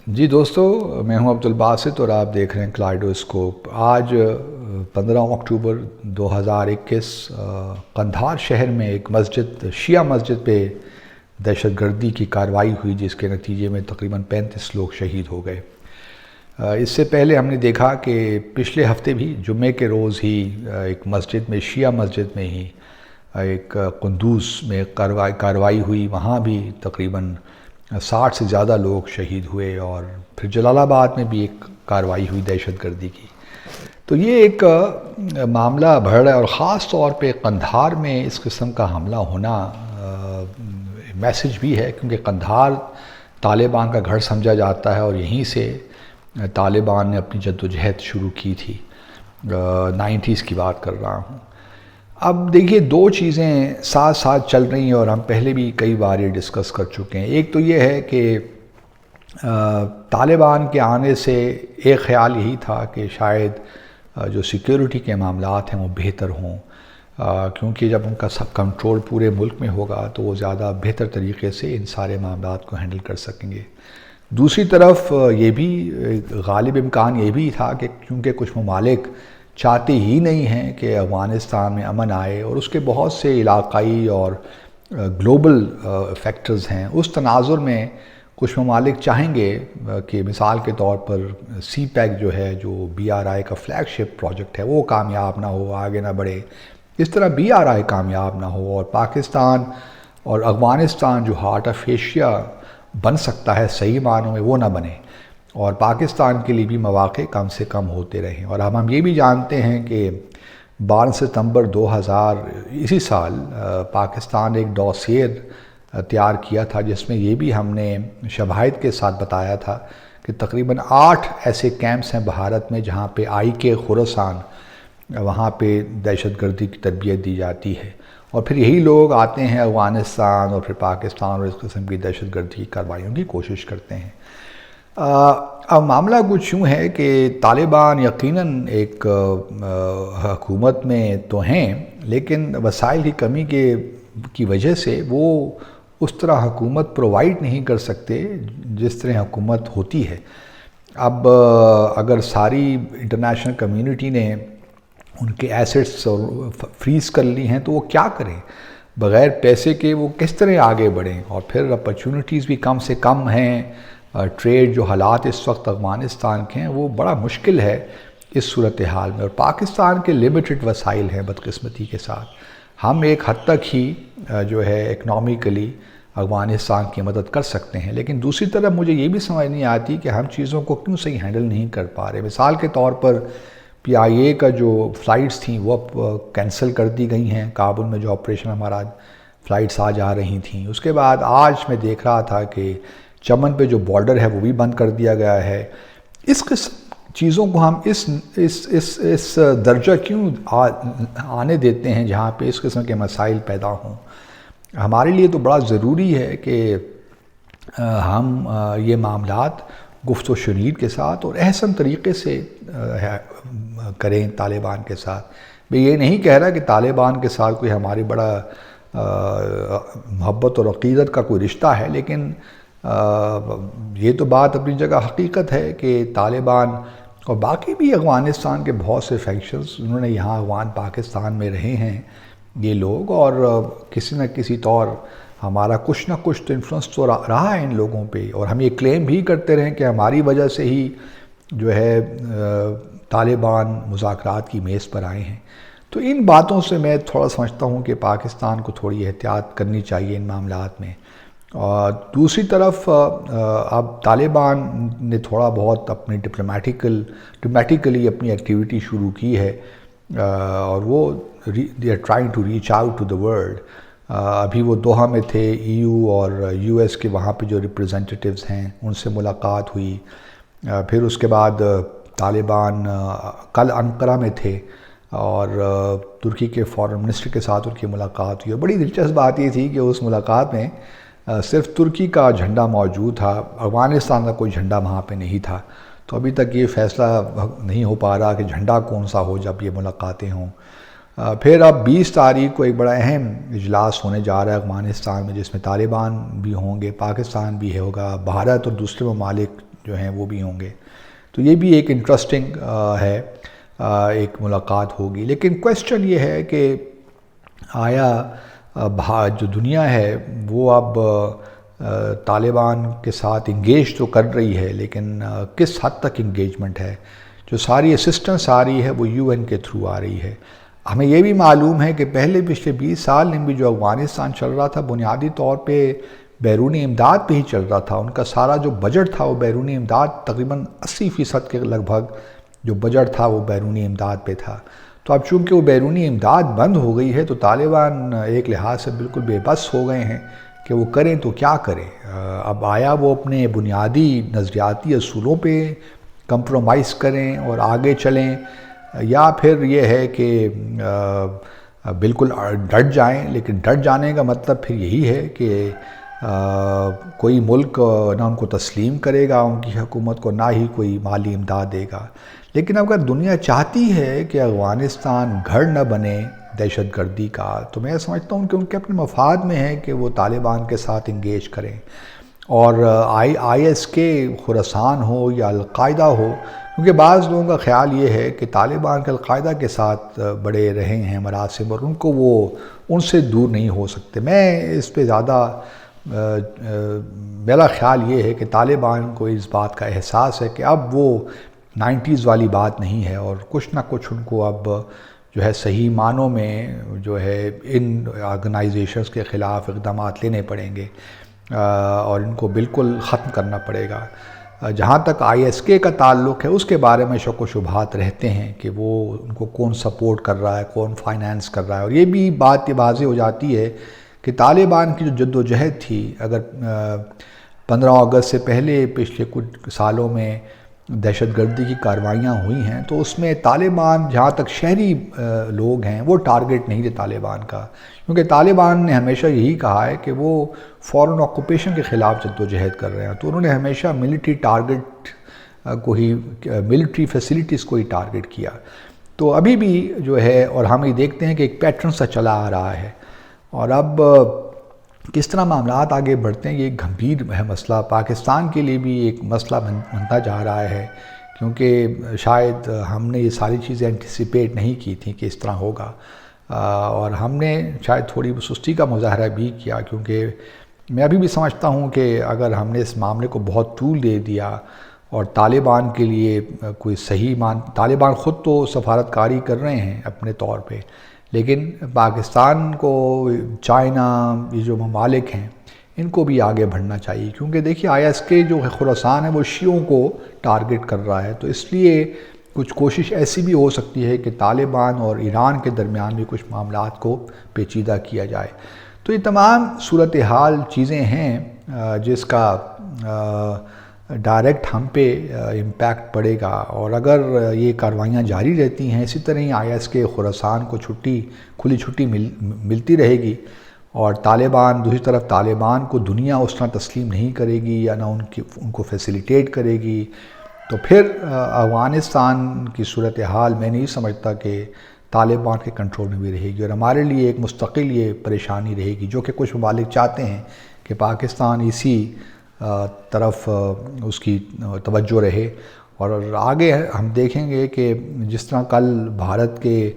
جی دوستو، میں ہوں عبدالباسط اور آپ دیکھ رہے ہیں کلائڈوسکوپ۔ آج 15 اکتوبر 2021 قندھار شہر میں ایک مسجد، شیعہ مسجد پہ دہشت گردی کی کارروائی ہوئی، جس کے نتیجے میں تقریباً 35 لوگ شہید ہو گئے۔ اس سے پہلے ہم نے دیکھا کہ پچھلے ہفتے بھی جمعے کے روز ہی ایک مسجد میں، شیعہ مسجد میں ہی ایک قندوز میں کارروائی ہوئی، وہاں بھی تقریباً 60 سے زیادہ لوگ شہید ہوئے، اور پھر جلال آباد میں بھی ایک کارروائی ہوئی دہشت گردی کی۔ تو یہ ایک معاملہ بڑھ رہا ہے، اور خاص طور پہ قندھار میں اس قسم کا حملہ ہونا میسج بھی ہے، کیونکہ قندھار طالبان کا گھر سمجھا جاتا ہے، اور یہیں سے طالبان نے اپنی جدوجہد شروع کی تھی۔ 90s کی بات کر رہا ہوں۔ اب دیکھیے، دو چیزیں ساتھ ساتھ چل رہی ہیں، اور ہم پہلے بھی کئی بار یہ ڈسکس کر چکے ہیں۔ ایک تو یہ ہے کہ طالبان کے آنے سے ایک خیال یہی تھا کہ شاید جو سیکیورٹی کے معاملات ہیں وہ بہتر ہوں، کیونکہ جب ان کا سب کنٹرول پورے ملک میں ہوگا تو وہ زیادہ بہتر طریقے سے ان سارے معاملات کو ہینڈل کر سکیں گے۔ دوسری طرف یہ بھی غالب امکان یہ بھی تھا کہ کیونکہ کچھ ممالک چاہتے ہی نہیں ہیں کہ افغانستان میں امن آئے، اور اس کے بہت سے علاقائی اور گلوبل فیکٹرز ہیں، اس تناظر میں کچھ ممالک چاہیں گے کہ مثال کے طور پر سی پیک جو ہے، جو بی آر آئی کا فلیگ شپ پروجیکٹ ہے، وہ کامیاب نہ ہو، آگے نہ بڑھے۔ اس طرح بی آر آئی کامیاب نہ ہو، اور پاکستان اور افغانستان جو ہارٹ آف ایشیا بن سکتا ہے صحیح معنوں میں، وہ نہ بنے، اور پاکستان کے لیے بھی مواقع کم سے کم ہوتے رہیں۔ اور ہم یہ بھی جانتے ہیں کہ 12 ستمبر 2000 اسی سال پاکستان نے ایک ڈوسیئر تیار کیا تھا، جس میں یہ بھی ہم نے شواہد کے ساتھ بتایا تھا کہ تقریباً 8 ایسے کیمپس ہیں بھارت میں جہاں پہ آئی کے خراسان، وہاں پہ دہشت گردی کی تربیت دی جاتی ہے، اور پھر یہی لوگ آتے ہیں افغانستان اور پھر پاکستان، اور اس قسم کی دہشت گردی کی کارروائیوں کی کوشش کرتے ہیں۔ اب معاملہ کچھ یوں ہے کہ طالبان یقیناً ایک حکومت میں تو ہیں، لیکن وسائل کی کمی کی وجہ سے وہ اس طرح حکومت پرووائیڈ نہیں کر سکتے جس طرح حکومت ہوتی ہے۔ اب اگر ساری انٹرنیشنل کمیونٹی نے ان کے ایسٹس فریز کر لی ہیں تو وہ کیا کریں؟ بغیر پیسے کے وہ کس طرح آگے بڑھیں؟ اور پھر اپرچونٹیز بھی کم سے کم ہیں۔ ٹریڈ جو حالات اس وقت افغانستان کے ہیں وہ بڑا مشکل ہے اس صورتحال میں، اور پاکستان کے لمیٹڈ وسائل ہیں بدقسمتی کے ساتھ۔ ہم ایک حد تک ہی جو ہے اکنامکلی افغانستان کی مدد کر سکتے ہیں، لیکن دوسری طرف مجھے یہ بھی سمجھ نہیں آتی کہ ہم چیزوں کو کیوں صحیح ہینڈل نہیں کر پا رہے۔ مثال کے طور پر پی آئی اے کا جو فلائٹس تھیں وہ اب کینسل کر دی گئی ہیں، کابل میں جو آپریشن ہمارا فلائٹس آ جا رہی تھیں۔ اس کے بعد آج میں دیکھ رہا تھا کہ چمن پہ جو بارڈر ہے وہ بھی بند کر دیا گیا ہے۔ اس قسم چیزوں کو ہم اس درجہ کیوں آنے دیتے ہیں جہاں پہ اس قسم کے مسائل پیدا ہوں؟ ہمارے لیے تو بڑا ضروری ہے کہ ہم یہ معاملات گفت و شنید کے ساتھ اور احسن طریقے سے کریں طالبان کے ساتھ۔ میں یہ نہیں کہہ رہا کہ طالبان کے ساتھ کوئی ہماری بڑا محبت اور عقیدت کا کوئی رشتہ ہے، لیکن یہ تو بات اپنی جگہ حقیقت ہے کہ طالبان اور باقی بھی افغانستان کے بہت سے فیکشنز، انہوں نے یہاں افغان پاکستان میں رہے ہیں یہ لوگ، اور کسی نہ کسی طور ہمارا کچھ نہ کچھ تو انفلوئنس تو رہا ہے ان لوگوں پہ، اور ہم یہ کلیم بھی کرتے رہیں کہ ہماری وجہ سے ہی جو ہے طالبان مذاکرات کی میز پر آئے ہیں۔ تو ان باتوں سے میں تھوڑا سمجھتا ہوں کہ پاکستان کو تھوڑی احتیاط کرنی چاہیے ان معاملات میں۔ اور دوسری طرف اب طالبان نے تھوڑا بہت اپنی ڈپلومیٹیکلی اپنی ایکٹیویٹی شروع کی ہے، اور وہ they are trying to reach out to the world۔ ابھی وہ دوحہ میں تھے، ای یو اور یو ایس کے وہاں پہ جو ریپریزنٹیٹیوز ہیں ان سے ملاقات ہوئی۔ پھر اس کے بعد طالبان کل انقرہ میں تھے، اور ترکی کے فارن منسٹر کے ساتھ ان کی ملاقات ہوئی، اور بڑی دلچسپ بات یہ تھی کہ اس ملاقات میں صرف ترکی کا جھنڈا موجود تھا، افغانستان کا کوئی جھنڈا وہاں پہ نہیں تھا۔ تو ابھی تک یہ فیصلہ نہیں ہو پا رہا کہ جھنڈا کون سا ہو جب یہ ملاقاتیں ہوں۔ پھر اب 20 تاریخ کو ایک بڑا اہم اجلاس ہونے جا رہا ہے افغانستان میں، جس میں طالبان بھی ہوں گے، پاکستان بھی ہوگا، بھارت اور دوسرے ممالک جو ہیں وہ بھی ہوں گے. تو یہ بھی ایک انٹرسٹنگ ہے، ایک ملاقات ہوگی. لیکن کویسچن یہ ہے کہ آیا جو دنیا ہے وہ اب طالبان کے ساتھ انگیج تو کر رہی ہے، لیکن کس حد تک انگیجمنٹ ہے؟ جو ساری اسسٹنس آ رہی ہے وہ UN کے تھرو آ رہی ہے. ہمیں یہ بھی معلوم ہے کہ پچھلے 20 سال میں بھی جو افغانستان چل رہا تھا بنیادی طور پہ بیرونی امداد پہ ہی چل رہا تھا. ان کا سارا جو بجٹ تھا وہ بیرونی امداد، تقریباً 80% کے لگ بھگ جو بجٹ تھا وہ بیرونی امداد پہ تھا. تو اب چونکہ وہ بیرونی امداد بند ہو گئی ہے تو طالبان ایک لحاظ سے بالکل بے بس ہو گئے ہیں کہ وہ کریں تو کیا کریں. اب آیا وہ اپنے بنیادی نظریاتی اصولوں پہ کمپرومائز کریں اور آگے چلیں، یا پھر یہ ہے کہ بالکل ڈٹ جائیں. لیکن ڈٹ جانے کا مطلب پھر یہی ہے کہ کوئی ملک نہ ان کو تسلیم کرے گا ان کی حکومت کو، نہ ہی کوئی مالی امداد دے گا. لیکن اگر دنیا چاہتی ہے کہ افغانستان گھر نہ بنے دہشت گردی کا، تو میں سمجھتا ہوں کہ ان کے اپنے مفاد میں ہے کہ وہ طالبان کے ساتھ انگیج کریں. اور IS خراسان ہو یا القاعدہ ہو، کیونکہ بعض لوگوں کا خیال یہ ہے کہ طالبان کے القاعدہ کے ساتھ بڑے رہے ہیں مراسم، اور ان سے دور نہیں ہو سکتے. میں اس پہ زیادہ میرا خیال یہ ہے کہ طالبان کو اس بات کا احساس ہے کہ اب وہ 90s والی بات نہیں ہے، اور کچھ نہ کچھ ان کو اب جو ہے صحیح معنوں میں جو ہے ان آرگنائزیشنز کے خلاف اقدامات لینے پڑیں گے اور ان کو بالکل ختم کرنا پڑے گا. جہاں تک ISK کا تعلق ہے اس کے بارے میں شک و شبہات رہتے ہیں کہ وہ ان کو کون سپورٹ کر رہا ہے، کون فائنانس کر رہا ہے. اور یہ بھی بات واضح ہو جاتی ہے کہ طالبان کی جو جد و جہد تھی، اگر 15 اگست سے پہلے پچھلے کچھ سالوں میں دہشت گردی کی کاروائیاں ہوئی ہیں تو اس میں طالبان، جہاں تک شہری لوگ ہیں، وہ ٹارگٹ نہیں تھے طالبان کا، کیونکہ طالبان نے ہمیشہ یہی کہا ہے کہ وہ فورن آکوپیشن کے خلاف جد و جہد کر رہے ہیں. تو انہوں نے ہمیشہ ملٹری ٹارگٹ کو ہی، ملٹری فیسلٹیز کو ہی ٹارگٹ کیا. تو ابھی بھی جو ہے، اور ہم یہ دیکھتے ہیں کہ ایک پیٹرن سا چلا آ رہا ہے. اور اب کس طرح معاملات آگے بڑھتے ہیں، یہ ایک گھمبیر ہے مسئلہ. پاکستان کے لیے بھی ایک مسئلہ بنتا جا رہا ہے، کیونکہ شاید ہم نے یہ ساری چیزیں انٹیسپیٹ نہیں کی تھیں کہ اس طرح ہوگا، اور ہم نے شاید تھوڑی سستی کا مظاہرہ بھی کیا. کیونکہ میں ابھی بھی سمجھتا ہوں کہ اگر ہم نے اس معاملے کو بہت طول دے دیا اور طالبان کے لیے کوئی صحیح طالبان خود تو سفارتکاری کر رہے ہیں اپنے طور پہ، لیکن پاکستان کو، چائنا، یہ جو ممالک ہیں ان کو بھی آگے بڑھنا چاہیے. کیونکہ دیکھیے ISK جو خراسان ہے وہ شیعوں کو ٹارگٹ کر رہا ہے، تو اس لیے کچھ کوشش ایسی بھی ہو سکتی ہے کہ طالبان اور ایران کے درمیان بھی کچھ معاملات کو پیچیدہ کیا جائے. تو یہ تمام صورتحال چیزیں ہیں جس کا ڈائریکٹ ہم پہ امپیکٹ پڑے گا. اور اگر یہ کاروائیاں جاری رہتی ہیں اسی طرح ہی ISK خراسان کو کھلی چھٹی ملتی رہے گی، اور دوسری طرف طالبان کو دنیا اس طرح تسلیم نہیں کرے گی یا نہ ان کو فیسیلیٹیٹ کرے گی، تو پھر افغانستان کی صورتحال میں نہیں سمجھتا کہ طالبان کے کنٹرول میں بھی رہے گی، اور ہمارے لیے ایک مستقل یہ پریشانی رہے گی، جو کہ کچھ ممالک چاہتے ہیں کہ پاکستان اسی طرف اس کی توجہ رہے. اور آگے ہم دیکھیں گے کہ جس طرح کل بھارت کے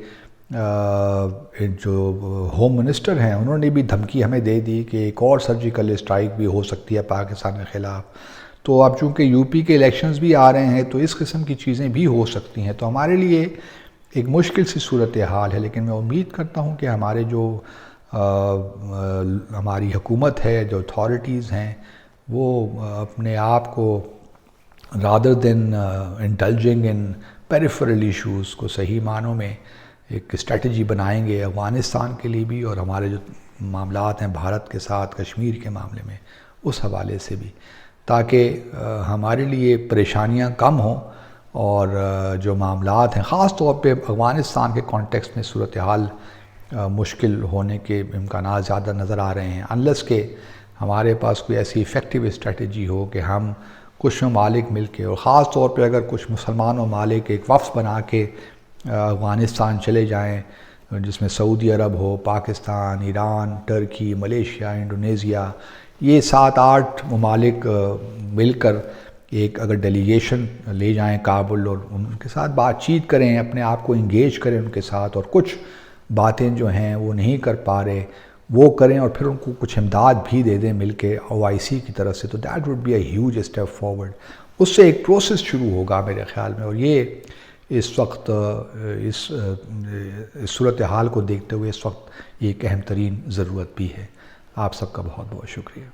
جو ہوم منسٹر ہیں انہوں نے بھی دھمکی ہمیں دے دی کہ ایک اور سرجیکل اسٹرائک بھی ہو سکتی ہے پاکستان کے خلاف. تو اب چونکہ UP کے الیکشنز بھی آ رہے ہیں تو اس قسم کی چیزیں بھی ہو سکتی ہیں. تو ہمارے لیے ایک مشکل سی صورتحال ہے، لیکن میں امید کرتا ہوں کہ ہمارے جو ہماری حکومت ہے، جو اتھارٹیز ہیں، وہ اپنے آپ کو rather than indulging in peripheral issues کو صحیح معنوں میں ایک اسٹریٹجی بنائیں گے افغانستان کے لیے بھی، اور ہمارے جو معاملات ہیں بھارت کے ساتھ کشمیر کے معاملے میں اس حوالے سے بھی، تاکہ ہمارے لیے پریشانیاں کم ہوں. اور جو معاملات ہیں خاص طور پہ افغانستان کے کانٹیکسٹ میں صورتحال مشکل ہونے کے امکانات زیادہ نظر آ رہے ہیں، انلیس کہ ہمارے پاس کوئی ایسی ایفیکٹیو اسٹریٹجی ہو کہ ہم کچھ ممالک مل کے، اور خاص طور پہ اگر کچھ مسلمان ممالک ایک وفد بنا کے افغانستان چلے جائیں، جس میں سعودی عرب ہو، پاکستان، ایران، ترکی، ملیشیا، انڈونیزیا، یہ 7-8 ممالک مل کر ایک اگر ڈیلیگیشن لے جائیں کابل اور ان کے ساتھ بات چیت کریں، اپنے آپ کو انگیج کریں ان کے ساتھ، اور کچھ باتیں جو ہیں وہ نہیں کر پا رہے وہ کریں، اور پھر ان کو کچھ امداد بھی دے دیں مل کے OIC کی طرف سے، تو that would be a huge step forward. اس سے ایک پروسیس شروع ہوگا میرے خیال میں، اور یہ اس وقت اس صورتحال کو دیکھتے ہوئے اس وقت یہ ایک اہم ترین ضرورت بھی ہے. آپ سب کا بہت بہت شکریہ.